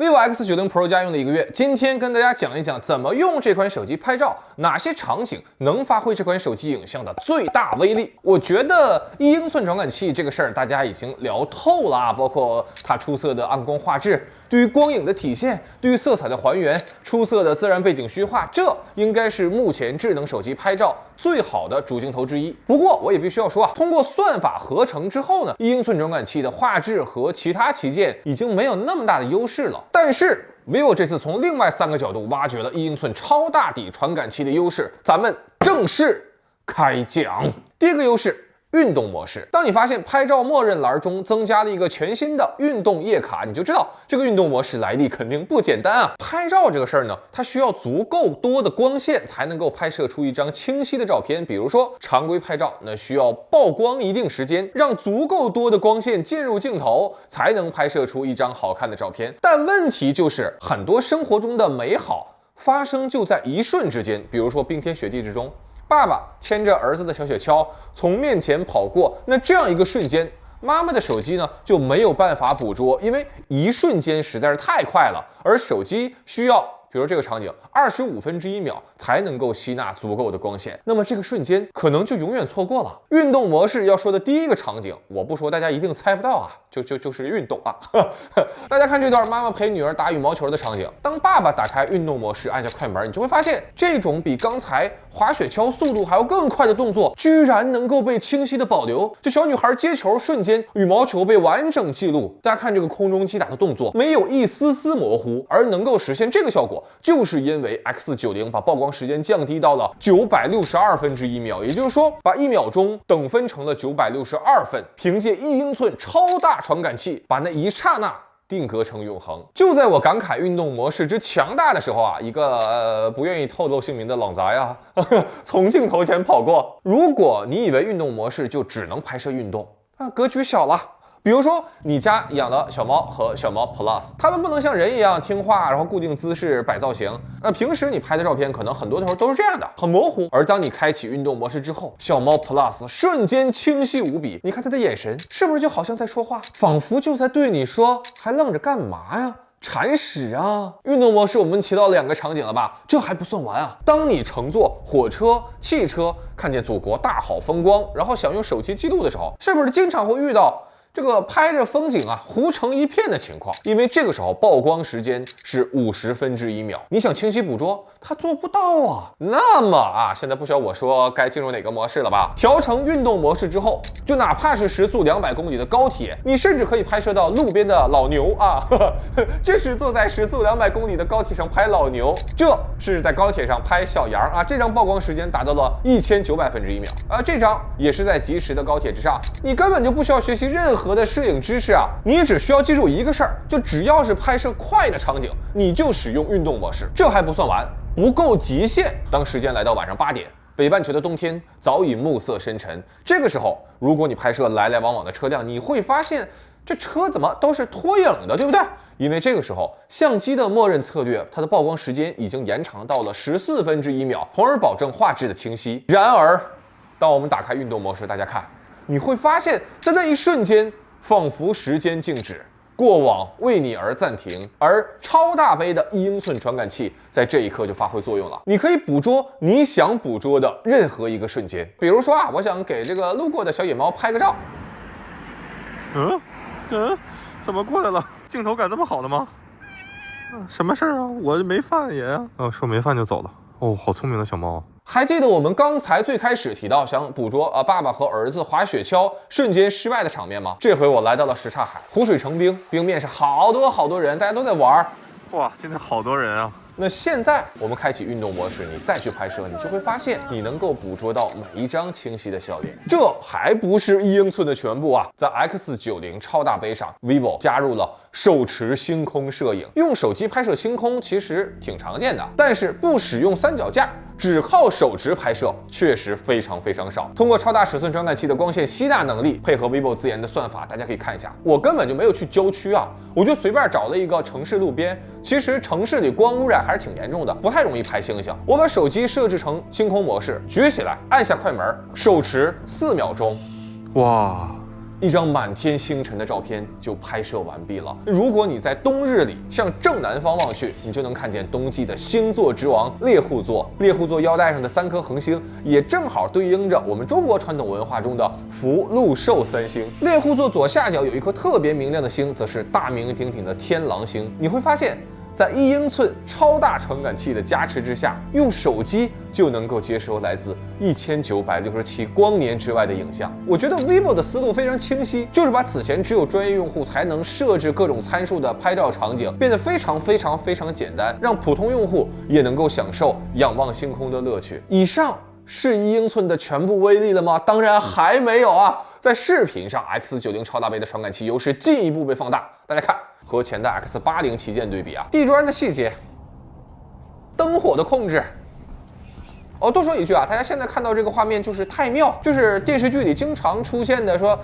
vivo X90 Pro 家用了1个月，今天跟大家讲一讲怎么用这款手机拍照，哪些场景能发挥这款手机影像的最大威力。我觉得1英寸传感器这个事儿大家已经聊透了啊，包括它出色的暗光画质，对于光影的体现，对于色彩的还原，出色的自然背景虚化，这应该是目前智能手机拍照最好的主镜头之一。不过我也必须要说啊，通过算法合成之后呢，1英寸传感器的画质和其他旗舰已经没有那么大的优势了。但是 vivo 这次从另外3个角度挖掘了1英寸超大底传感器的优势，咱们正式开讲。第一个优势，运动模式。当你发现拍照默认栏中增加了一个全新的运动页卡，你就知道这个运动模式来历肯定不简单啊。拍照这个事儿呢，它需要足够多的光线才能够拍摄出一张清晰的照片。比如说常规拍照，那需要曝光一定时间，让足够多的光线进入镜头，才能拍摄出一张好看的照片。但问题就是，很多生活中的美好发生就在一瞬之间，比如说冰天雪地之中，爸爸牵着儿子的小雪橇从面前跑过，那这样一个瞬间，妈妈的手机呢就没有办法捕捉，因为一瞬间实在是太快了，而手机需要，比如这个场景25/1秒才能够吸纳足够的光线，那么这个瞬间可能就永远错过了。运动模式要说的第一个场景，我不说大家一定猜不到啊，就是运动啊。大家看这段妈妈陪女儿打羽毛球的场景，当爸爸打开运动模式，按下快门，你就会发现这种比刚才滑雪橇速度还要更快的动作，居然能够被清晰的保留。这小女孩接球瞬间，羽毛球被完整记录。大家看这个空中击打的动作，没有一丝丝模糊，而能够实现这个效果，就是因为 X90 把曝光时间降低到了962/1秒，也就是说，把1秒钟等分成了962分，凭借1英寸超大传感器，把那一刹那定格成永恒。就在我感慨运动模式之强大的时候啊，一个不愿意透露姓名的朗宅啊，从镜头前跑过。如果你以为运动模式就只能拍摄运动，格局小了。比如说，你家养的小猫和小猫 Plus， 它们不能像人一样听话，然后固定姿势摆造型。平时你拍的照片可能很多时候都是这样的，很模糊。而当你开启运动模式之后，小猫 Plus 瞬间清晰无比。你看它的眼神，是不是就好像在说话，仿佛就在对你说，还愣着干嘛呀？铲屎啊！运动模式我们提到2个场景了吧？这还不算完啊！当你乘坐火车、汽车，看见祖国大好风光，然后想用手机记录的时候，是不是经常会遇到这个拍着风景啊糊成一片的情况？因为这个时候曝光时间是50/1秒，你想清晰捕捉，它做不到啊。那么啊，现在不需要我说该进入哪个模式了吧？调成运动模式之后，就哪怕是时速200公里的高铁，你甚至可以拍摄到路边的老牛啊。这是坐在时速200公里的高铁上拍老牛，这是在高铁上拍小羊啊。这张曝光时间达到了1900/1秒啊，这张也是在疾驰的高铁之上，你根本就不需要学习任何的摄影知识啊，你只需要记住一个事儿，就只要是拍摄快的场景，你就使用运动模式。这还不算完，不够极限。当时间来到晚上8点，北半球的冬天早已暮色深沉，这个时候，如果你拍摄来来往往的车辆，你会发现这车怎么都是脱影的，对不对？因为这个时候相机的默认策略，它的曝光时间已经延长到了14/1秒，从而保证画质的清晰。然而，当我们打开运动模式，大家看，你会发现在那一瞬间，仿佛时间静止，过往为你而暂停，而超大杯的1英寸传感器在这一刻就发挥作用了。你可以捕捉你想捕捉的任何一个瞬间。比如说啊，我想给这个路过的小野猫拍个照。怎么过来了？镜头感这么好的吗？什么事儿啊？我没犯也啊。说没犯就走了。哦，好聪明的小猫。还记得我们刚才最开始提到想捕捉爸爸和儿子滑雪橇瞬间失败的场面吗？这回我来到了什刹海，湖水成冰，冰面上好多人，大家都在玩。哇，今天好多人啊！那现在我们开启运动模式，你再去拍摄，你就会发现你能够捕捉到每一张清晰的笑脸。这还不是1英寸的全部啊！在 X90 超大杯上 ，vivo 加入了手持星空摄影。用手机拍摄星空其实挺常见的，但是不使用三脚架，只靠手持拍摄确实非常少。通过超大尺寸传感器的光线吸纳能力，配合 vivo 自研的算法，大家可以看一下。我根本就没有去郊区啊，我就随便找了一个城市路边。其实城市里光污染还是挺严重的，不太容易拍星星。我把手机设置成星空模式，举起来，按下快门，手持4秒钟。哇，一张满天星辰的照片就拍摄完毕了。如果你在冬日里向正南方望去，你就能看见冬季的星座之王猎户座。猎户座腰带上的3颗恒星，也正好对应着我们中国传统文化中的福禄寿3星。猎户座左下角有一颗特别明亮的星，则是大名鼎鼎的天狼星。你会发现，在1英寸超大传感器的加持之下，用手机就能够接收来自1967光年之外的影像。我觉得 vivo 的思路非常清晰，就是把此前只有专业用户才能设置各种参数的拍照场景变得非常简单，让普通用户也能够享受仰望星空的乐趣。以上是1英寸的全部威力了吗？当然还没有啊！在视频上 X90 超大杯的传感器优势进一步被放大。大家看，和前代 X80旗舰对比啊，地砖的细节，灯火的控制。多说一句啊，大家现在看到这个画面就是太庙，就是电视剧里经常出现的说，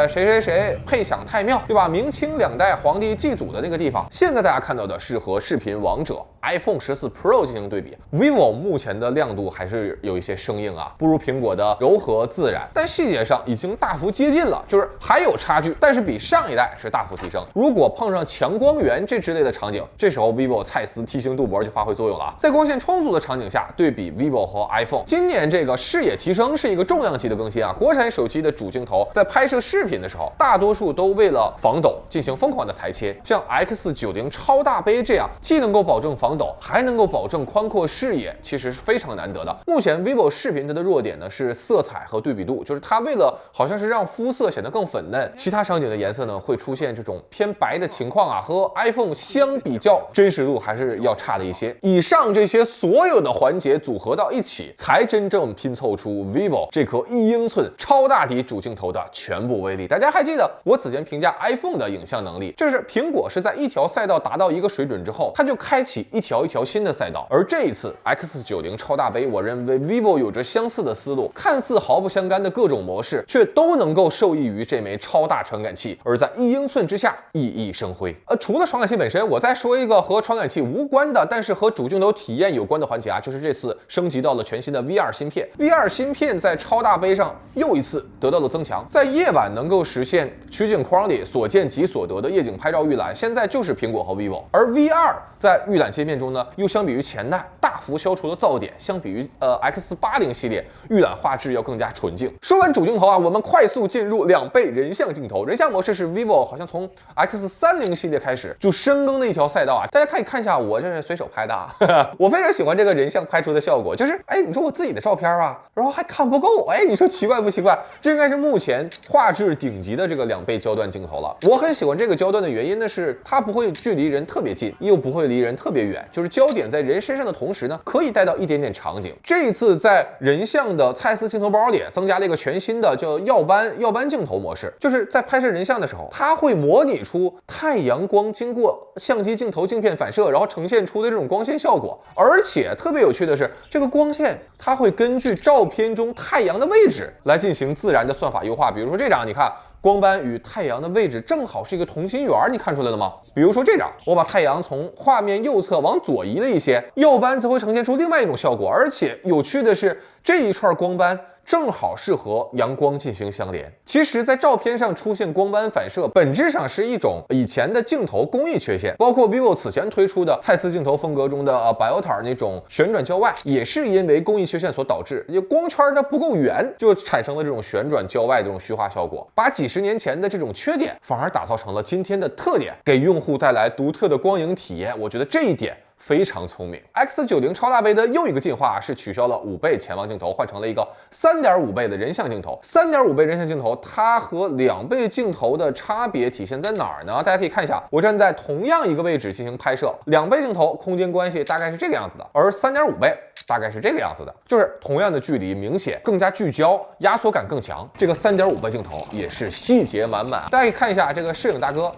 谁配享太庙，对吧？明清2代皇帝祭祖的那个地方。现在大家看到的是和视频王者 iPhone 14 Pro 进行对比。vivo 目前的亮度还是有一些生硬啊，不如苹果的柔和自然，但细节上已经大幅接近了，就是还有差距，但是比上一代是大幅提升。如果碰上强光源这之类的场景，这时候 vivo 蔡司梯形镀膜就发挥作用了啊。在光线充足的场景下，对比 vivo和 iPhone， 今年这个视野提升是一个重量级的更新啊！国产手机的主镜头在拍摄视频的时候，大多数都为了防抖进行疯狂的裁切，像 X90 超大杯这样，既能够保证防抖，还能够保证宽阔视野，其实是非常难得的。目前 vivo 视频它的弱点呢是色彩和对比度，就是它为了好像是让肤色显得更粉嫩，其他场景的颜色呢会出现这种偏白的情况啊，和 iPhone 相比较，真实度还是要差的一些。以上这些所有的环节组合到一起，才真正拼凑出 vivo 这颗1英寸超大底主镜头的全部威力。大家还记得我此前评价 iPhone 的影像能力，就是苹果是在一条赛道达到一个水准之后，它就开启一条新的赛道。而这一次 X90 超大杯，我认为 vivo 有着相似的思路，看似毫不相干的各种模式，却都能够受益于这枚超大传感器，而在1英寸之下熠熠生辉。除了传感器本身，我再说一个和传感器无关的，但是和主镜头体验有关的环节啊，就是这次升级到了全新的 V2 芯片。V2 芯片在超大杯上又一次得到了增强，在夜晚能够实现取景框里所见即所得的夜景拍照预览，现在就是苹果和 vivo。而 V2 在预览界面中呢，又相比于前代大幅消除了噪点，相比于X80系列预览画质要更加纯净。说完主镜头啊，我们快速进入2倍人像镜头。人像模式是 vivo 好像从 X30系列开始就深耕的一条赛道啊，大家可以看一下我这是随手拍的啊，我非常喜欢这个人像拍出的效果，就是你说我自己的照片啊，然后还看不够，你说奇怪不奇怪？这应该是目前画质顶级的这个2倍焦段镜头了。我很喜欢这个焦段的原因呢是它不会距离人特别近，又不会离人特别远，就是焦点在人身上的同时呢，可以带到一点点场景。这一次在人像的蔡司镜头包里增加了一个全新的叫耀斑镜头模式，就是在拍摄人像的时候，它会模拟出太阳光经过相机镜头镜片反射，然后呈现出的这种光线效果。而且特别有趣的是，这个光线它会根据照片中太阳的位置来进行自然的算法优化。比如说这张，你看光斑与太阳的位置正好是一个同心圆，你看出来了吗？比如说这张，我把太阳从画面右侧往左移了一些，耀斑则会呈现出另外一种效果。而且有趣的是，这一串光斑正好是和阳光进行相连。其实在照片上出现光斑反射，本质上是一种以前的镜头工艺缺陷，包括 vivo 此前推出的蔡司镜头风格中的Biotar 那种旋转焦外，也是因为工艺缺陷所导致，光圈它不够圆，就产生了这种旋转焦外这种虚化效果，把几十年前的这种缺点反而打造成了今天的特点，给用户带来独特的光影体验。我觉得这一点非常聪明。X90 超大杯的又一个进化是取消了5倍潜望镜头，换成了一个3.5倍的人像镜头。3.5倍人像镜头，它和2倍镜头的差别体现在哪儿呢？大家可以看一下，我站在同样一个位置进行拍摄，2倍镜头空间关系大概是这个样子的，而3.5倍大概是这个样子的，就是同样的距离，明显更加聚焦，压缩感更强。这个3.5倍镜头也是细节满满。大家可以看一下这个摄影大哥，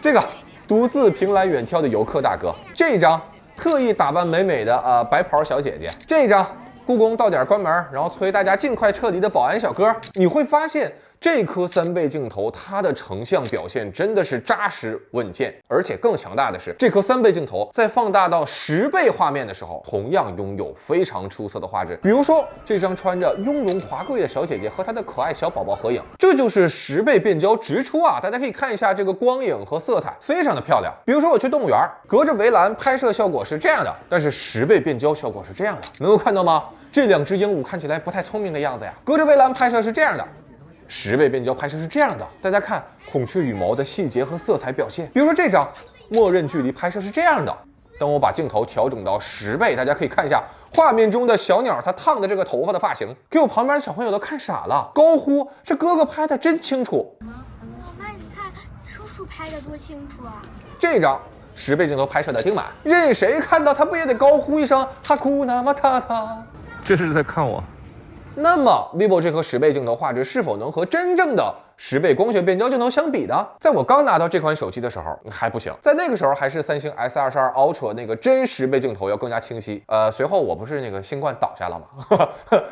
这个独自凭栏远眺的游客大哥，这一张特意打扮美美的白袍小姐姐，这一张故宫到点关门，然后催大家尽快撤离的保安小哥。你会发现这颗3倍镜头，它的成像表现真的是扎实稳健，而且更强大的是，这颗3倍镜头在放大到10倍画面的时候，同样拥有非常出色的画质。比如说这张穿着雍容华贵的小姐姐和她的可爱小宝宝合影，这就是10倍变焦直出啊！大家可以看一下这个光影和色彩，非常的漂亮。比如说我去动物园，隔着围栏拍摄效果是这样的，但是10倍变焦效果是这样的，能够看到吗？这2只鹦鹉看起来不太聪明的样子呀。隔着围栏拍摄是这样的，10倍变焦拍摄是这样的。大家看孔雀羽毛的细节和色彩表现。比如说这张，默认距离拍摄是这样的。当我把镜头调整到10倍，大家可以看一下画面中的小鸟它烫的这个头发的发型，给我旁边的小朋友都看傻了，高呼这哥哥拍的真清楚。妈，你看叔叔拍的多清楚啊！这张10倍镜头拍摄的挺满，任谁看到他不也得高呼一声哈库纳马塔塔？这是在看我。那么 vivo 这颗10倍镜头画质是否能和真正的10倍光学变焦镜头相比呢？在我刚拿到这款手机的时候还不行，在那个时候还是三星 S22 Ultra 那个真10倍镜头要更加清晰。随后我不是那个新冠倒下了吗？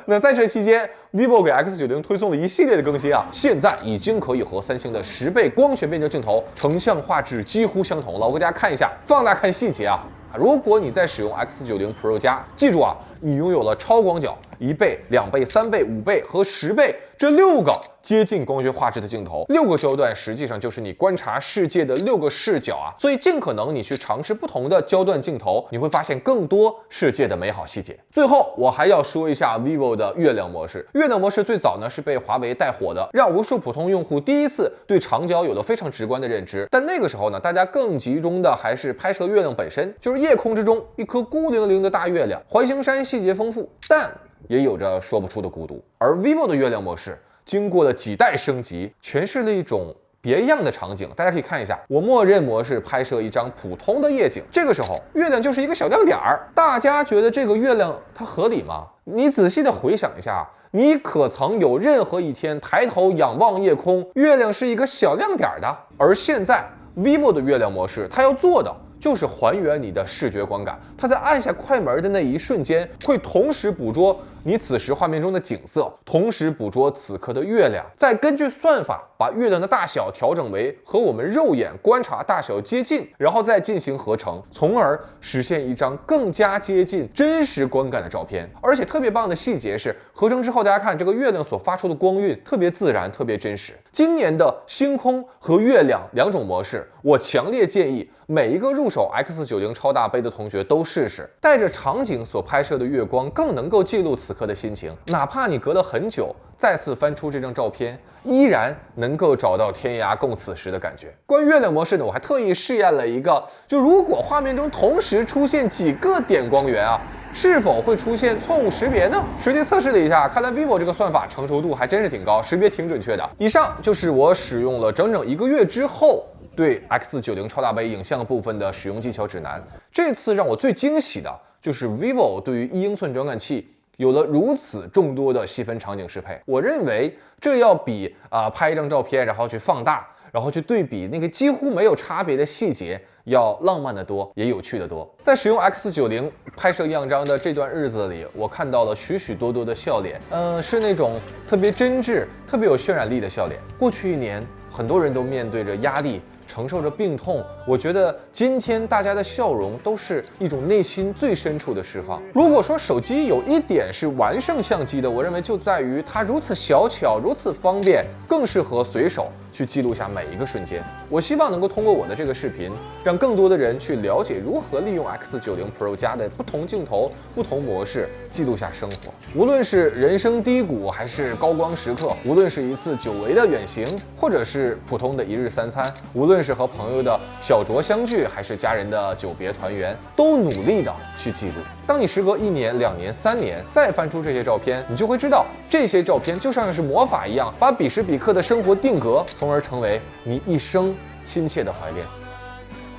那在这期间 vivo 给 X90 推送了一系列的更新啊，现在已经可以和三星的10倍光学变焦镜头成像画质几乎相同了。我给大家看一下，放大看细节啊。如果你在使用 X90 Pro 加，记住啊，你拥有了超广角、1倍、2倍、3倍、5倍和10倍这6个接近光学画质的镜头，6个焦段实际上就是你观察世界的6个视角啊。所以尽可能你去尝试不同的焦段镜头，你会发现更多世界的美好细节。最后我还要说一下 vivo 的月亮模式。月亮模式最早呢是被华为带火的，让无数普通用户第一次对长焦有了非常直观的认知。但那个时候呢，大家更集中的还是拍摄月亮本身，就是夜空之中一颗孤零零的大月亮。环形山细节丰富，但也有着说不出的孤独。而 vivo 的月亮模式经过了几代升级，诠释了一种别样的场景。大家可以看一下，我默认模式拍摄一张普通的夜景，这个时候月亮就是一个小亮点儿。大家觉得这个月亮它合理吗？你仔细的回想一下，你可曾有任何一天抬头仰望夜空，月亮是一个小亮点的？而现在 vivo 的月亮模式，它要做的就是还原你的视觉观感。它在按下快门的那一瞬间，会同时捕捉你此时画面中的景色，同时捕捉此刻的月亮，再根据算法把月亮的大小调整为和我们肉眼观察大小接近，然后再进行合成，从而实现一张更加接近真实观感的照片。而且特别棒的细节是，合成之后大家看这个月亮所发出的光晕特别自然，特别真实。今年的星空和月亮2种模式，我强烈建议每一个入手 X90 超大杯的同学都试试。带着场景所拍摄的月光更能够记录此刻的心情，哪怕你隔了很久再次翻出这张照片，依然能够找到天涯共此时的感觉。关于月亮模式呢，我还特意试验了一个，就如果画面中同时出现几个点光源啊，是否会出现错误识别呢？实际测试了一下，看来 vivo 这个算法成熟度还真是挺高，识别挺准确的。以上就是我使用了整整1个月之后对 X90 超大杯影像部分的使用技巧指南。这次让我最惊喜的就是 vivo 对于1英寸传感器有了如此众多的细分场景适配。我认为这要比拍一张照片然后去放大，然后去对比那个几乎没有差别的细节要浪漫得多，也有趣得多。在使用 X90 拍摄样张的这段日子里，我看到了许许多多的笑脸，是那种特别真挚、特别有渲染力的笑脸。过去1年，很多人都面对着压力，承受着病痛，我觉得今天大家的笑容都是一种内心最深处的释放。如果说手机有一点是完胜相机的，我认为就在于它如此小巧，如此方便，更适合随手去记录下每一个瞬间。我希望能够通过我的这个视频，让更多的人去了解如何利用 X90 Pro 加的不同镜头、不同模式记录下生活。无论是人生低谷，还是高光时刻，无论是一次久违的远行，或者是普通的一日三餐，无论是和朋友的小酌相聚，还是家人的久别团圆，都努力的去记录。当你时隔1年、2年、3年再翻出这些照片，你就会知道，这些照片就像是魔法一样，把彼时彼刻的生活定格，从而成为你一生亲切的怀恋。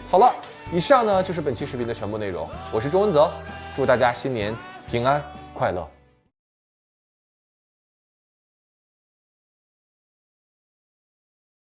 好了，以上呢就是本期视频的全部内容。我是周文泽，祝大家新年平安快乐。